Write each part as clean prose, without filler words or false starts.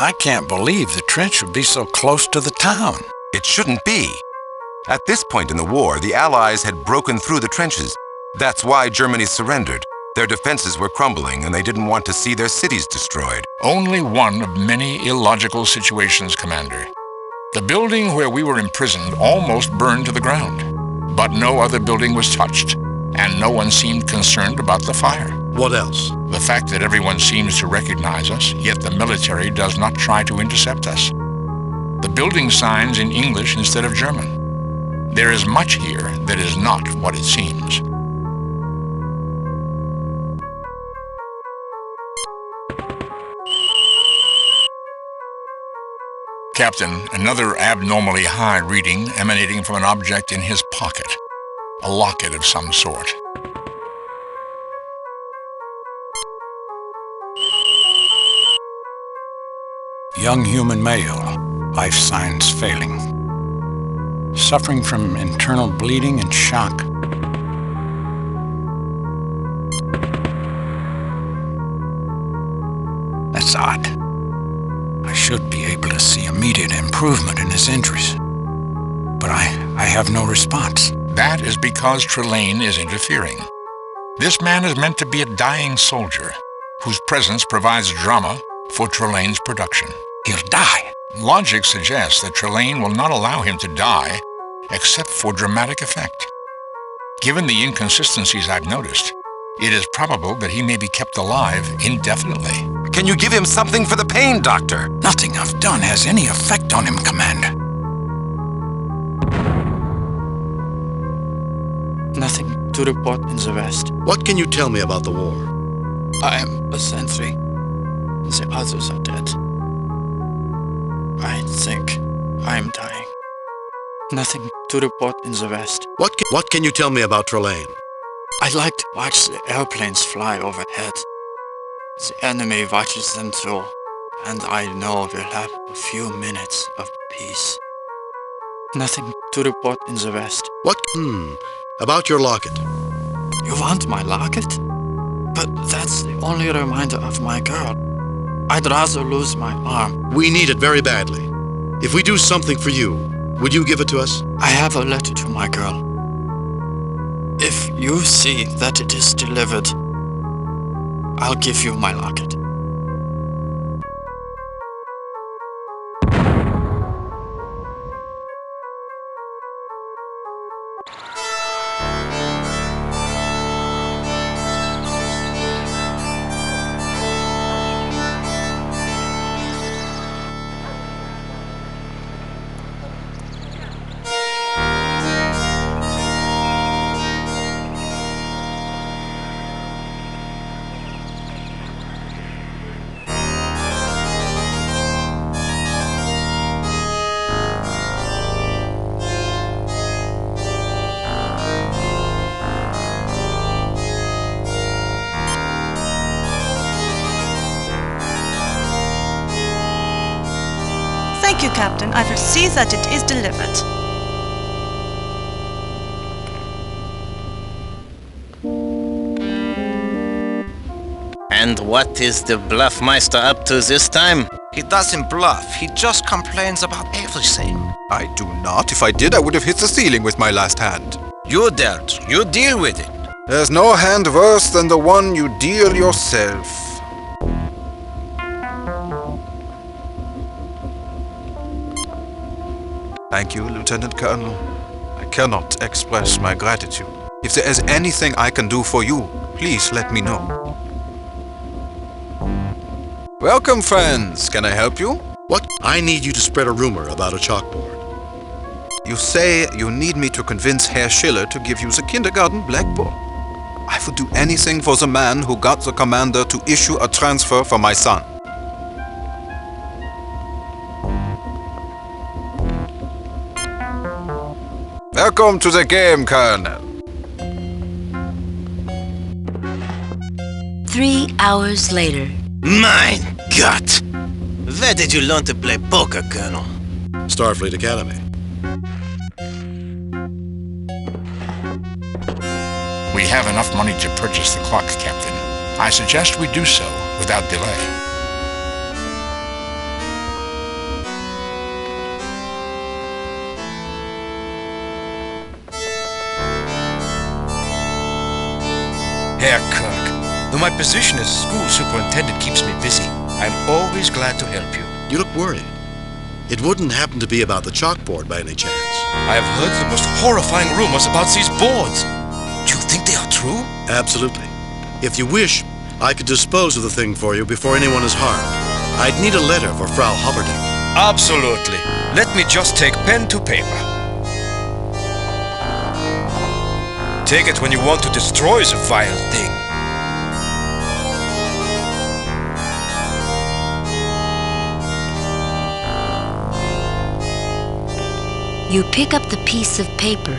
I can't believe the trench would be so close to the town. It shouldn't be. At this point in the war, the Allies had broken through the trenches. That's why Germany surrendered. Their defenses were crumbling, and they didn't want to see their cities destroyed. Only one of many illogical situations, Commander. The building where we were imprisoned almost burned to the ground. But no other building was touched, and no one seemed concerned about the fire. What else? The fact that everyone seems to recognize us, yet the military does not try to intercept us. The building signs in English instead of German. There is much here that is not what it seems. Captain, another abnormally high reading emanating from an object in his pocket. A locket of some sort. Young human male, life signs failing. Suffering from internal bleeding and shock. That's odd. I should be able to see immediate improvement in his injuries. But I have no response. That is because Trelane is interfering. This man is meant to be a dying soldier, whose presence provides drama for Trelane's production. He'll die. Logic suggests that Trelane will not allow him to die, except for dramatic effect. Given the inconsistencies I've noticed, it is probable that he may be kept alive indefinitely. Can you give him something for the pain, Doctor? Nothing I've done has any effect on him, Commander. Nothing to report in the west. What can you tell me about the war? I am a sentry. The others are dead. I think I am dying. Nothing to report in the west. What can you tell me about Trelane? I like to watch the airplanes fly overhead. The enemy watches them too, and I know we'll have a few minutes of peace. Nothing to report in the west. About your locket. You want my locket? But that's the only reminder of my girl. I'd rather lose my arm. We need it very badly. If we do something for you, would you give it to us? I have a letter to my girl. If you see that it is delivered, I'll give you my locket. Thank you, Captain. I will see that it is delivered. And what is the Bluffmeister up to this time? He doesn't bluff. He just complains about everything. I do not. If I did, I would have hit the ceiling with my last hand. You dared. You deal with it. There's no hand worse than the one you deal yourself. Thank you, Lieutenant Colonel. I cannot express my gratitude. If there is anything I can do for you, please let me know. Welcome, friends. Can I help you? What? I need you to spread a rumor about a chalkboard. You say you need me to convince Herr Schiller to give you the kindergarten blackboard. I would do anything for the man who got the commander to issue a transfer for my son. Welcome to the game, Colonel. 3 hours later. My God! Where did you learn to play poker, Colonel? Starfleet Academy. We have enough money to purchase the clock, Captain. I suggest we do so without delay. Herr Kirk, though my position as school superintendent keeps me busy, I'm always glad to help you. You look worried. It wouldn't happen to be about the chalkboard by any chance. I have heard the most horrifying rumors about these boards. Do you think they are true? Absolutely. If you wish, I could dispose of the thing for you before anyone is harmed. I'd need a letter for Frau Hubbarding. Absolutely. Let me just take pen to paper. Take it when you want to destroy the vile thing. You pick up the piece of paper.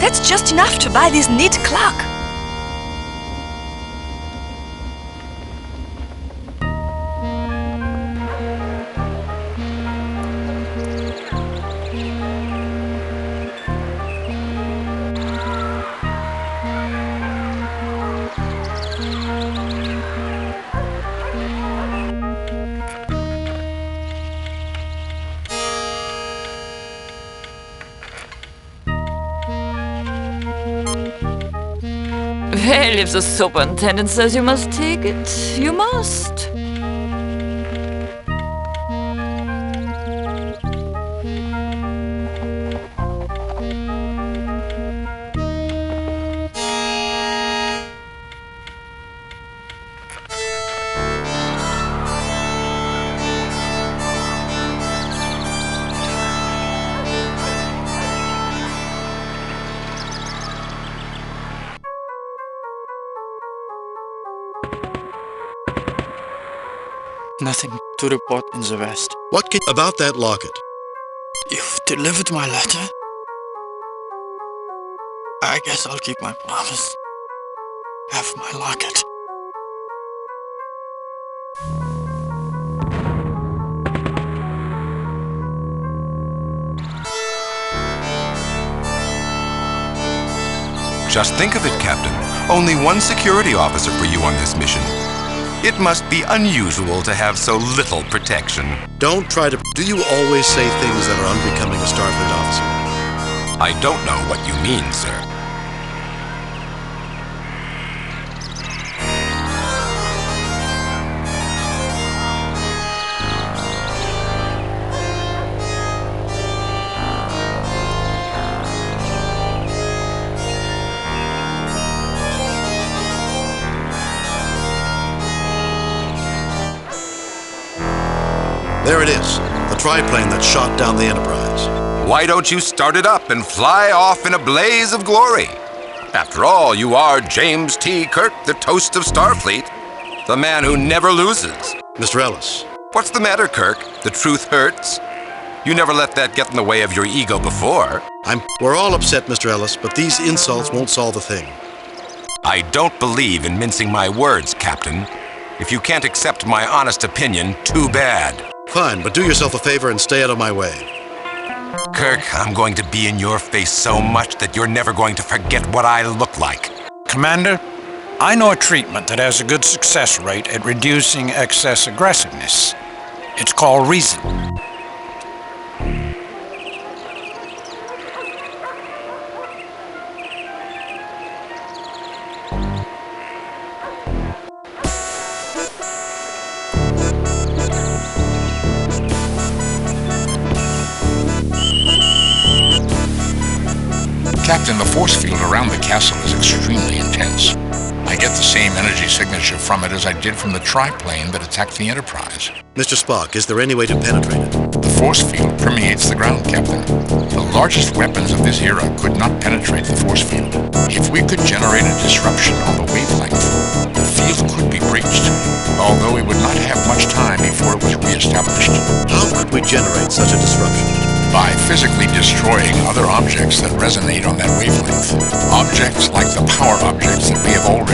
That's just enough to buy this neat clock. Well, if the superintendent says you must take it, you must. Nothing to report in the West. What can about that locket? You've delivered my letter? I guess I'll keep my promise. Have my locket. Just think of it, Captain. Only one security officer for you on this mission. It must be unusual to have so little protection. Don't try to... Do you always say things that are unbecoming a Starfleet officer? I don't know what you mean, sir. There it is, the triplane that shot down the Enterprise. Why don't you start it up and fly off in a blaze of glory? After all, you are James T. Kirk, the toast of Starfleet, the man who never loses. Mr. Ellis. What's the matter, Kirk? The truth hurts? You never let that get in the way of your ego before. We're all upset, Mr. Ellis, but these insults won't solve the thing. I don't believe in mincing my words, Captain. If you can't accept my honest opinion, too bad. Fine, but do yourself a favor and stay out of my way. Kirk, I'm going to be in your face so much that you're never going to forget what I look like. Commander, I know a treatment that has a good success rate at reducing excess aggressiveness. It's called reason. Captain, the force field around the castle is extremely intense. I get the same energy signature from it as I did from the triplane that attacked the Enterprise. Mr. Spock, is there any way to penetrate it? The force field permeates the ground, Captain. The largest weapons of this era could not penetrate the force field. If we could generate a disruption on the wavelength, the field could be breached, although we would not have much time before it was re-established. How could we generate such a disruption? By physically destroying other objects that resonate on that wavelength. Objects like the power objects that we have already